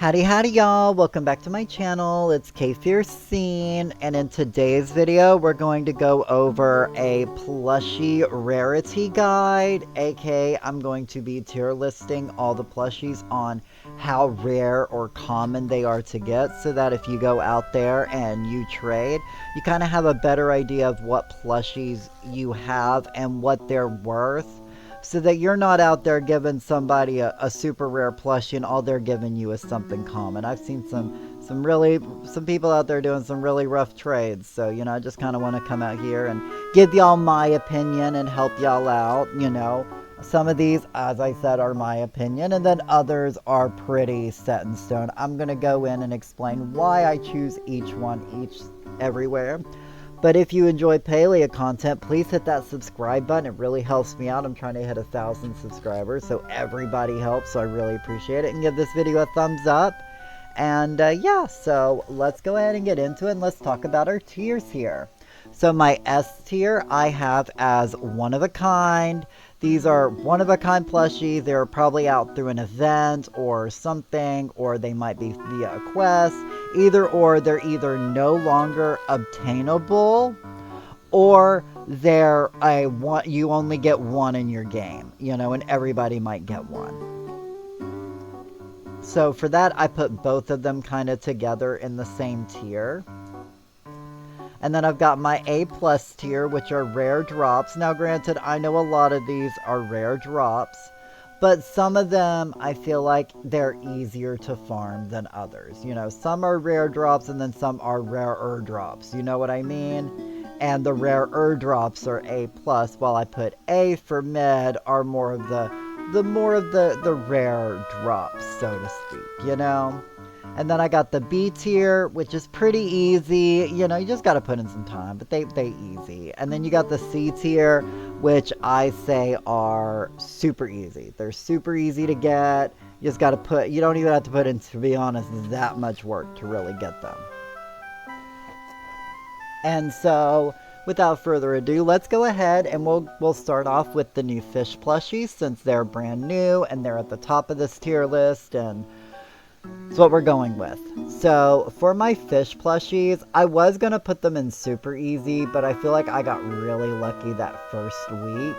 Howdy howdy y'all, welcome back to my channel. It's Scene, and in today's video we're going to go over a plushie rarity guide, aka I'm going to be tier listing all the plushies on how rare or common they are to get, so that if you go out there and you trade, you kind of have a better idea of what plushies you have and what they're worth, so that you're not out there giving somebody a super rare plushie and all they're giving you is something common. I've seen some people out there doing some really rough trades. So, I just kind of want to come out here and give y'all my opinion and help y'all out. Some of these, as I said, are my opinion, and then others are pretty set in stone. I'm going to go in and explain why I choose each one everywhere. But if you enjoy paleo content, please hit that subscribe button. It really helps me out. I'm trying to hit 1,000 subscribers, so everybody helps, so I really appreciate it. And give this video a thumbs up. And yeah, so let's go ahead and get into it, and let's talk about our tiers here. So my S tier I have as one of a kind. These are one-of-a-kind plushies. They're probably out through an event or something, or they might be via a quest. Either or, they're either no longer obtainable, or you only get one in your game, and everybody might get one. So for that, I put both of them kind of together in the same tier. And then I've got my A+ tier, which are rare drops. Now granted, I know a lot of these are rare drops, but some of them I feel like they're easier to farm than others. Some are rare drops and then some are rarer drops. You know what I mean? And the rarer drops are A+, while I put A for mid are more of the rare drops, so to speak, And then I got the B tier, which is pretty easy. You just got to put in some time, but they easy. And then you got the C tier, which I say are super easy. They're super easy to get. You just got to you don't even have to put in, to be honest, that much work to really get them. And so, without further ado, let's go ahead and we'll start off with the new fish plushies, since they're brand new and they're at the top of this tier list, and that's what we're going with. So for my fish plushies, I was going to put them in super easy, but I feel like I got really lucky that first week.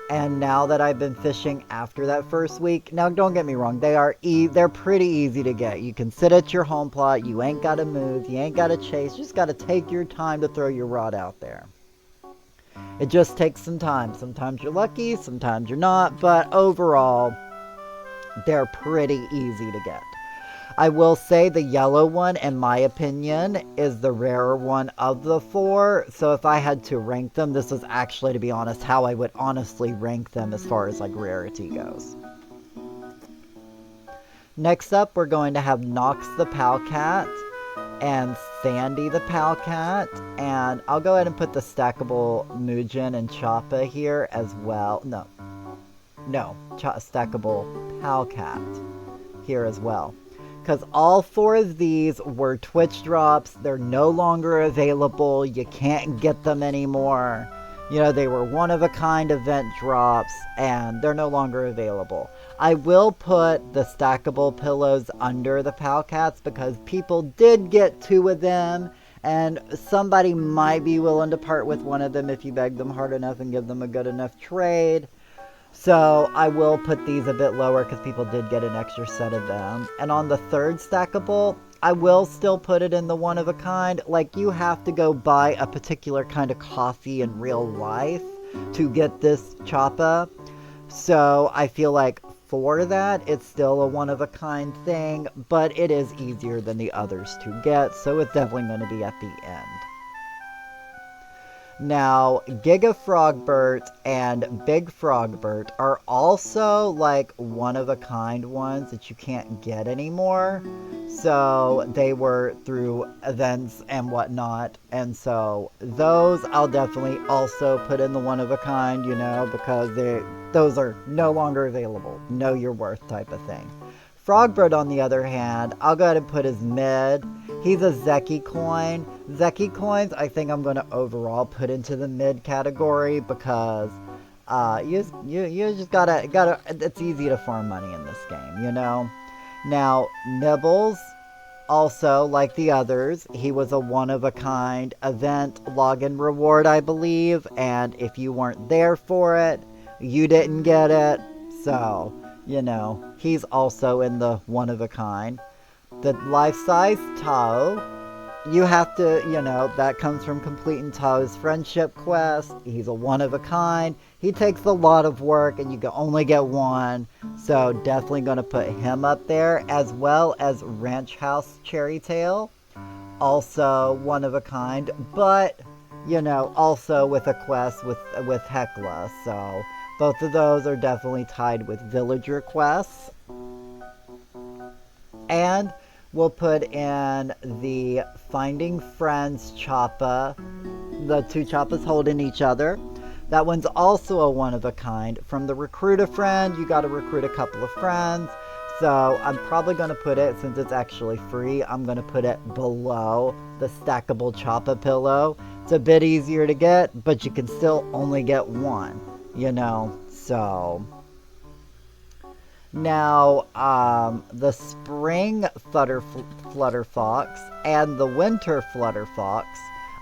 And now that I've been fishing after that first week, now don't get me wrong, they're pretty easy to get. You can sit at your home plot, you ain't got to move, you ain't got to chase, you just got to take your time to throw your rod out there. It just takes some time. Sometimes you're lucky, sometimes you're not, but overall, they're pretty easy to get. I will say the yellow one, in my opinion, is the rarer one of the four. So if I had to rank them, this is actually, to be honest, how I would honestly rank them as far as like rarity goes. Next up, we're going to have Nox the Powcat and Sandy the Powcat. And I'll go ahead and put the stackable Mugen and Choppa here as well. No, stackable Powcat here as well. Because all four of these were Twitch drops. They're no longer available. You can't get them anymore. They were one-of-a-kind event drops, and they're no longer available. I will put the stackable pillows under the Powcats, because people did get two of them, and somebody might be willing to part with one of them if you beg them hard enough and give them a good enough trade. So I will put these a bit lower because people did get an extra set of them. And on the third stackable, I will still put it in the one-of-a-kind. Like, you have to go buy a particular kind of coffee in real life to get this Choppa. So I feel like for that, it's still a one-of-a-kind thing, but it is easier than the others to get, so it's definitely going to be at the end. Now, Giga Frogbert and Big Frogbert are also like one-of-a-kind ones that you can't get anymore. So they were through events and whatnot. And so those I'll definitely also put in the one-of-a-kind, because those are no longer available. Know your worth type of thing. Frogbird, on the other hand, I'll go ahead and put his mid. He's a Zeki coin. Zeki coins, I think I'm going to overall put into the mid category, because you just gotta, it's easy to farm money in this game, Now, Nibbles, also, like the others, he was a one-of-a-kind event login reward, I believe, and if you weren't there for it, you didn't get it. So, he's also in the one-of-a-kind. The life-size Tao, you have to, that comes from completing Tao's friendship quest. He's a one-of-a-kind. He takes a lot of work, and you can only get one. So definitely going to put him up there, as well as Ranch House Cherry Tail. Also one-of-a-kind, but, also with a quest with Hecla. So both of those are definitely tied with villager quests. And we'll put in the Finding Friends Choppa, the two Choppas holding each other. That one's also a one-of-a-kind. From the Recruit a Friend, you got to recruit a couple of friends. So I'm probably going to put it, since it's actually free, I'm going to put it below the stackable Choppa pillow. It's a bit easier to get, but you can still only get one, so... Now, the Spring Flutter Fox and the Winter Flutter Fox,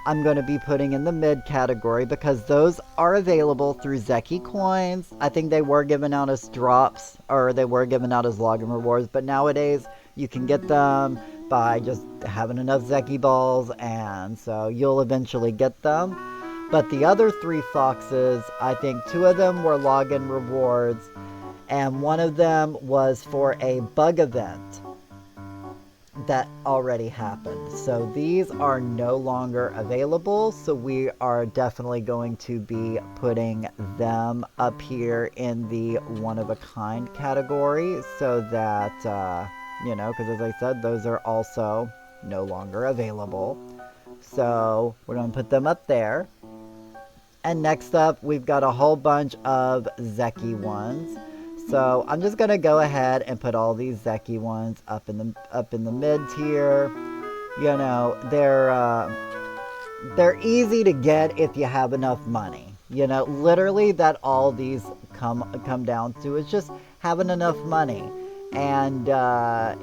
I'm going to be putting in the mid category because those are available through Zeki coins. I think they were given out as drops, or they were given out as login rewards, but nowadays you can get them by just having enough Zeki balls, and so you'll eventually get them. But the other three foxes, I think two of them were login rewards, and one of them was for a bug event that already happened. So these are no longer available, so we are definitely going to be putting them up here in the one-of-a-kind category, so that, because as I said, those are also no longer available. So we're going to put them up there. And next up, we've got a whole bunch of Zeki ones. So I'm just gonna go ahead and put all these Zeki ones up in the mid tier. They're easy to get if you have enough money. Literally that all these come down to is just having enough money. And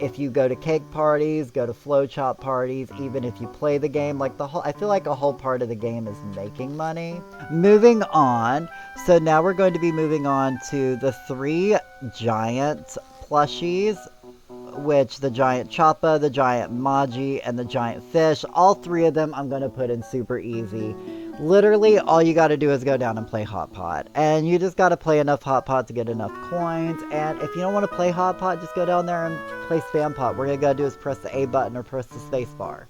if you go to cake parties, go to flow chop parties, even if you play the game, I feel like a whole part of the game is making money. Moving on, so now we're going to be moving on to the three giant plushies, which the giant Choppa, the giant Maji, and the giant fish. All three of them I'm going to put in super easy. Literally, all you got to do is go down and play Hot Pot. And you just got to play enough Hot Pot to get enough coins. And if you don't want to play Hot Pot, just go down there and play Spam Pot. What you got to do is press the A button or press the space bar.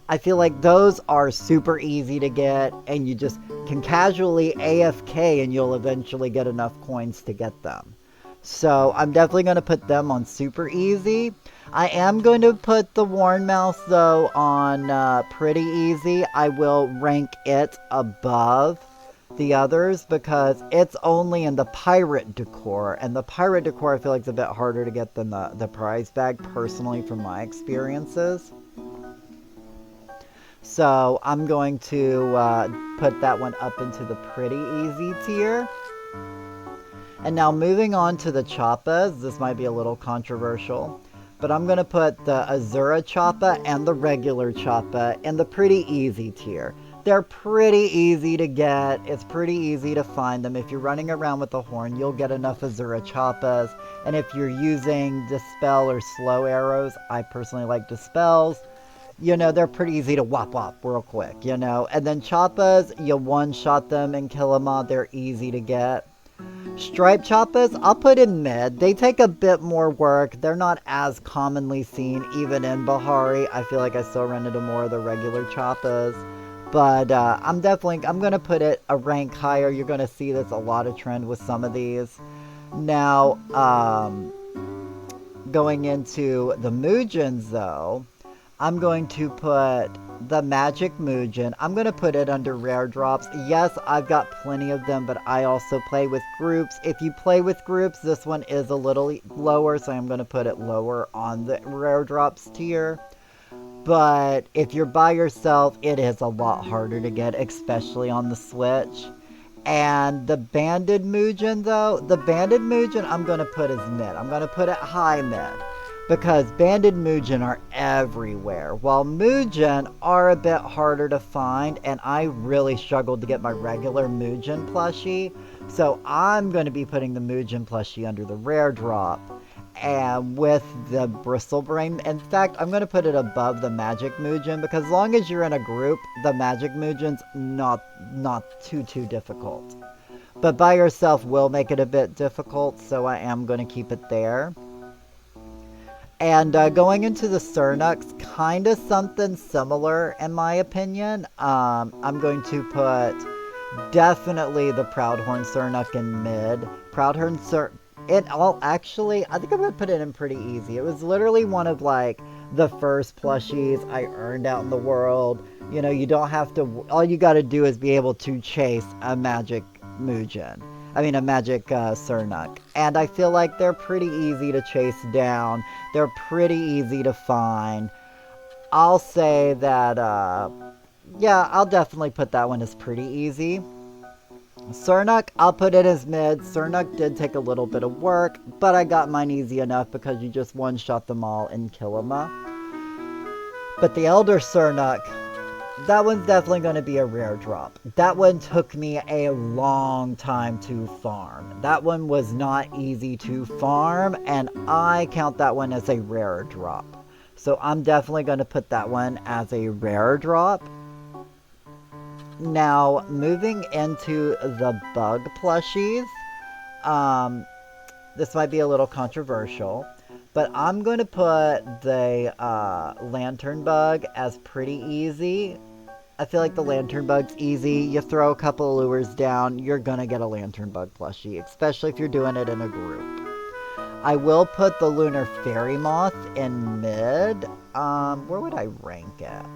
I feel like those are super easy to get. And you just can casually AFK and you'll eventually get enough coins to get them. So I'm definitely going to put them on super easy. I am going to put the Warren Mouse, though, on pretty easy. I will rank it above the others because it's only in the pirate decor. And the pirate decor I feel like is a bit harder to get than the prize bag, personally, from my experiences. So I'm going to put that one up into the pretty easy tier. And now moving on to the Choppas, this might be a little controversial, but I'm going to put the Azura Choppa and the regular Choppa in the pretty easy tier. They're pretty easy to get. It's pretty easy to find them. If you're running around with the horn, you'll get enough Azura Choppas. And if you're using Dispel or Slow Arrows, I personally like Dispels, they're pretty easy to whop real quick, And then Choppas, you one-shot them and kill them all. They're easy to get. Stripe Choppas, I'll put in mid. They take a bit more work. They're not as commonly seen, even in Bahari. I feel like I still run into more of the regular Choppas. But I'm going to put it a rank higher. You're going to see there's a lot of trend with some of these. Now, going into the Mujins, though, I'm going to put the Magic Mujin. I'm going to put it under rare drops. Yes, I've got plenty of them, but I also play with groups. If you play with groups, this one is a little lower, so I'm going to put it lower on the rare drops tier. But if you're by yourself, it is a lot harder to get, especially on the Switch. And the banded Mugen though, the banded Mugen I'm going to put as mid. I'm going to put it high mid. Because banded Mugen are everywhere. While Mugen are a bit harder to find. And I really struggled to get my regular Mugen plushie. So I'm going to be putting the Mugen plushie under the rare drop. And with the bristle brain, in fact, I'm going to put it above the magic Mugen, because as long as you're in a group, the magic Mugen's not too difficult. But by yourself will make it a bit difficult, so I am going to keep it there. And going into the Cernuks, kind of something similar in my opinion. I'm going to put definitely the Proudhorn Cernuk in mid. Proudhorn Cernuk. Actually, I think I'm going to put it in pretty easy. It was literally one of, like, the first plushies I earned out in the world. You know, you don't have to, all you got to do is be able to chase a magic Mugen. I mean, a magic Cernuk. And I feel like they're pretty easy to chase down. They're pretty easy to find. I'll say that, yeah, I'll definitely put that one as pretty easy. Cernuk, I'll put it as mid. Cernuk did take a little bit of work, but I got mine easy enough because you just one-shot them all and kill them. But the Elder Cernuk, that one's definitely going to be a rare drop. That one took me a long time to farm. That one was not easy to farm, and I count that one as a rare drop. So I'm definitely going to put that one as a rare drop. Now, moving into the bug plushies, this might be a little controversial, but I'm going to put the lantern bug as pretty easy. I feel like the lantern bug's easy. You throw a couple of lures down, you're going to get a lantern bug plushie, especially if you're doing it in a group. I will put the lunar fairy moth in mid. Where would I rank it?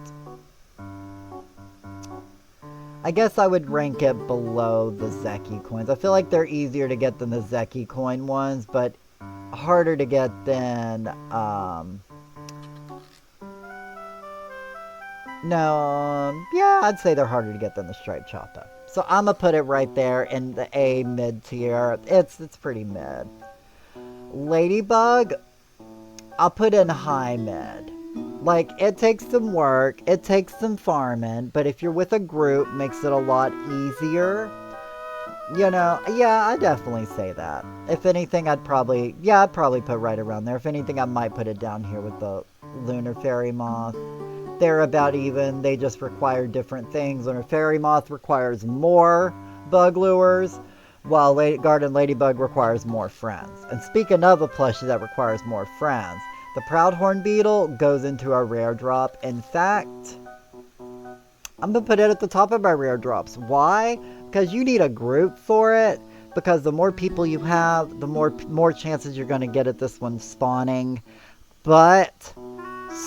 I guess I would rank it below the Zeki coins. I feel like they're easier to get than the Zeki coin ones, but harder to get than, yeah, I'd say they're harder to get than the Striped Choppa. So I'm gonna put it right there in the A mid tier. It's pretty mid. Ladybug, I'll put in high mid. Like, it takes some work, it takes some farming, but if you're with a group, makes it a lot easier. You know, yeah, I definitely say that. If anything, I'd probably put right around there. If anything, I might put it down here with the Lunar Fairy Moth. They're about even, they just require different things. Lunar Fairy Moth requires more bug lures, while Garden Ladybug requires more friends. And speaking of a plushie that requires more friends, the Proudhorn Beetle goes into a rare drop. In fact, I'm going to put it at the top of my rare drops. Why? Because you need a group for it. Because the more people you have, the more chances you're going to get at this one spawning. But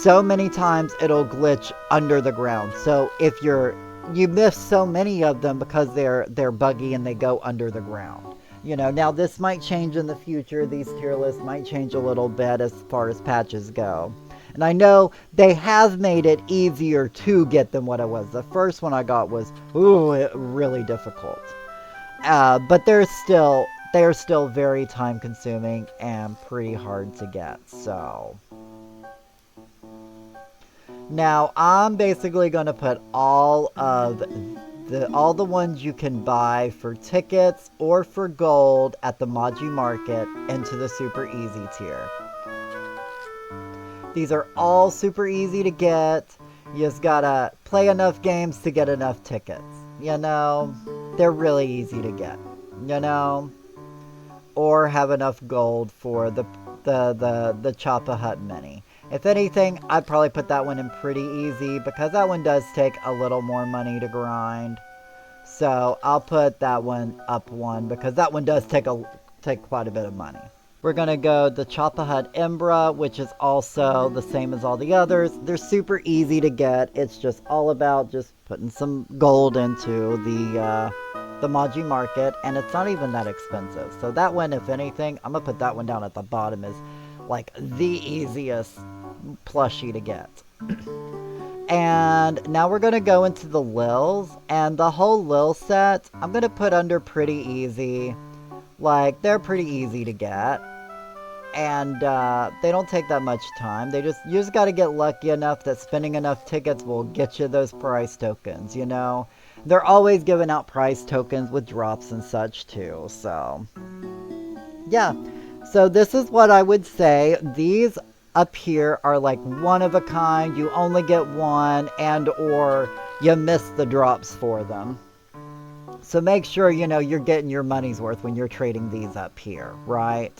so many times it'll glitch under the ground. So if you miss so many of them because they're buggy and they go under the ground. You know, now this might change in the future. These tier lists might change a little bit as far as patches go. And I know they have made it easier to get than what it was. The first one I got was, really difficult. But they're still very time consuming and pretty hard to get, so. Now, I'm basically going to put all the ones you can buy for tickets or for gold at the Maji Market into the super easy tier. These are all super easy to get. You just gotta play enough games to get enough tickets. You know, they're really easy to get. You know, or have enough gold for the Choppa Hut Mini. If anything, I'd probably put that one in pretty easy because that one does take a little more money to grind. So I'll put that one up one because that one does take quite a bit of money. We're going to go the Choppa Hut Embra, which is also the same as all the others. They're super easy to get. It's just all about just putting some gold into the Maji Market, and it's not even that expensive. So that one, if anything, I'm going to put that one down at the bottom as like the easiest plushie to get. And now we're going to go into the Lils. And the whole Lil set, I'm going to put under pretty easy. Like, they're pretty easy to get. And they don't take that much time. You just got to get lucky enough that spending enough tickets will get you those prize tokens, you know? They're always giving out prize tokens with drops and such too, so... yeah, so this is what I would say. These up here are like one of a kind. You only get one, and or you miss the drops for them. So make sure, you know, you're getting your money's worth when you're trading these up here, right?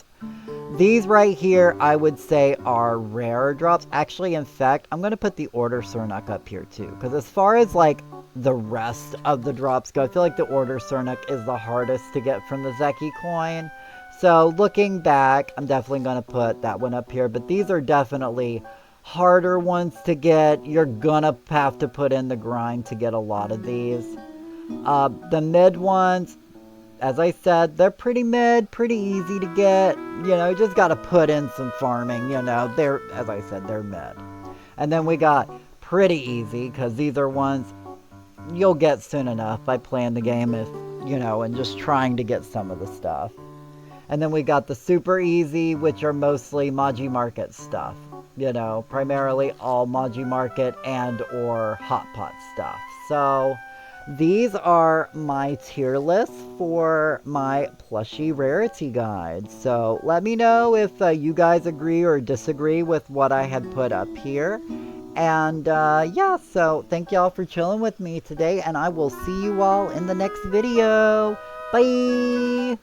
These right here, I would say, are rare drops. Actually, in fact, I'm going to put the Order Cernuck up here too. Because as far as like the rest of the drops go, I feel like the Order Cernuck is the hardest to get from the Zeki coin. So looking back, I'm definitely going to put that one up here. But these are definitely harder ones to get. You're going to have to put in the grind to get a lot of these. The mid ones, as I said, they're pretty mid, pretty easy to get. You know, you just got to put in some farming, you know. They're, as I said, they're mid. And then we got pretty easy, because these are ones you'll get soon enough by playing the game, if, you know, and just trying to get some of the stuff. And then we got the super easy, which are mostly Maji Market stuff. You know, primarily all Maji Market and or Hot Pot stuff. So these are my tier lists for my plushie rarity guide. So let me know if you guys agree or disagree with what I had put up here. And yeah, so thank y'all for chilling with me today, and I will see you all in the next video. Bye!